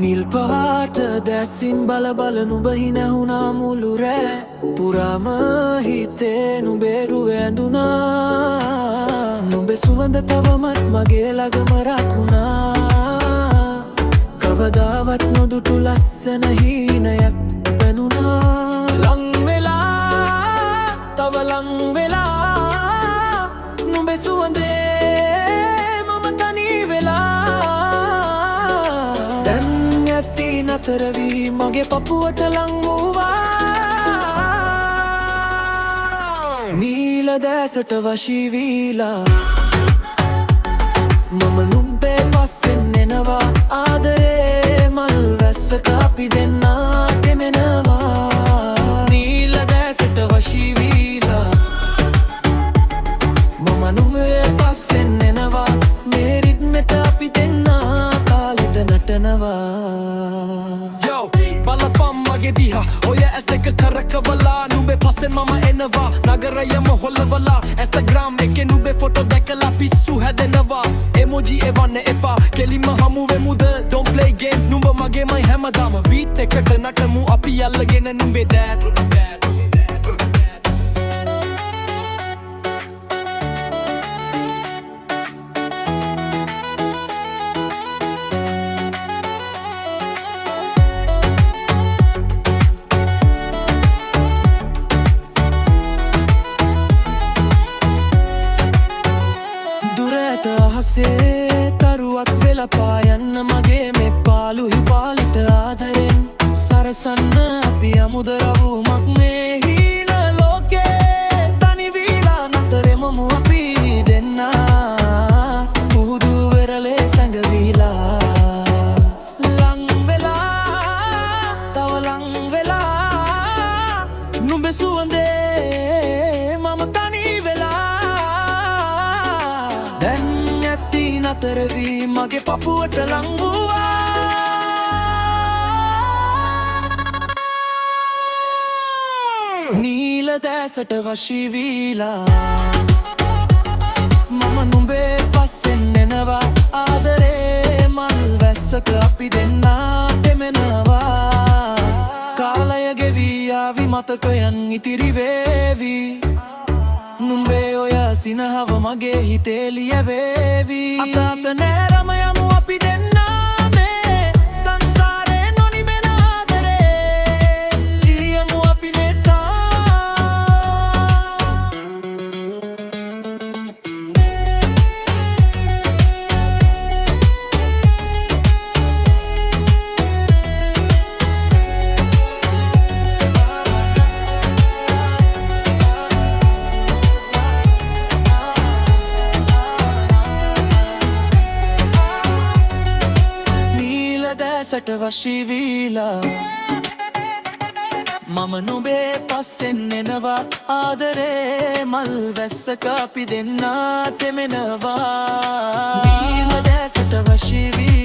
නිල් පාට දැසින් බල බල නුඹ හිනැහුණා මුළු රෑ පුරාම හිතේ නුඹේරු ඇඳුනා නුඹේ සුවඳ තවමත් මගේ ළඟම රැකුණා කවදාවත් නොදුටු ලස්සන හීනයක් පැනුණා ලං වෙලා තව ලං වෙලා නුඹේ සුවඳේ මම තනි වෙලා නතර වී මගේ පපුවට ලං වූවා නීල දැසට වශී වීලා මම නුඹේ පස්සෙන් එනවා ආදරේ මල් වැස්සක අපි දෙන්නා දෙමෙනවා නීල දැසට වශී වීලා මම නුඹේ පස්සෙන් එනවා මේ රිද්මෙට අපි දෙන්නා කාලෙට නටනවා දිහා ඔය ඇස් දෙක කරකවලා නුඹේ පස්සෙන් මම එනවා නගරයම හොල්ලවලා Instagram එකේ නුඹේ ෆොටෝ දැකලා පිස්සු හැදෙනවා එමෝජි එවන්න එපා කෙලින්ම හමු වෙමුද don't play games නුඹ මගේමයි හැමදාම beat එකට නටමු අපි අල්ලගෙන නුඹේ dad අහසේ තරුවක් වෙලා පායන්න මගේ මේ පාළු හිපාලිත ආදරෙන් සරසන්න අපි අමුද රවුමක් මේ හීන ලෝකේ තනි වීලා නතරෙමු අපි දෙන්නා පුහුදු වෙරළේ සැඟවීලා ලං වෙලා තව ලං වෙලා නුඹේ සුවඳේ මම තනි වෙලා නතර වී මගේ පපුවට ලං වූවා නීල දැසට වශී වීලා මම නුඹේ පස්සෙන් එනවා ආදරේ මල් වැස්සක අපි දෙන්නා දෙමෙනවා කාලය ගෙවී ආවි මතකයන් ඉතිරි වේවි නුඹේ ඔය සිනහව මගේ හිතේ ලියවේවි අතත නෑරම යමු අපි දෙන්නා මේ සංසාරේ නොනිබෙන ආදරේ ලියමු අපි මෙතා සට වශී වීලා මම නුඹේ පස්සෙන් එනවා ආදරේ මල් වැස්සක අපි දෙන්නා තෙමෙනවා නීල දැසට වශී වී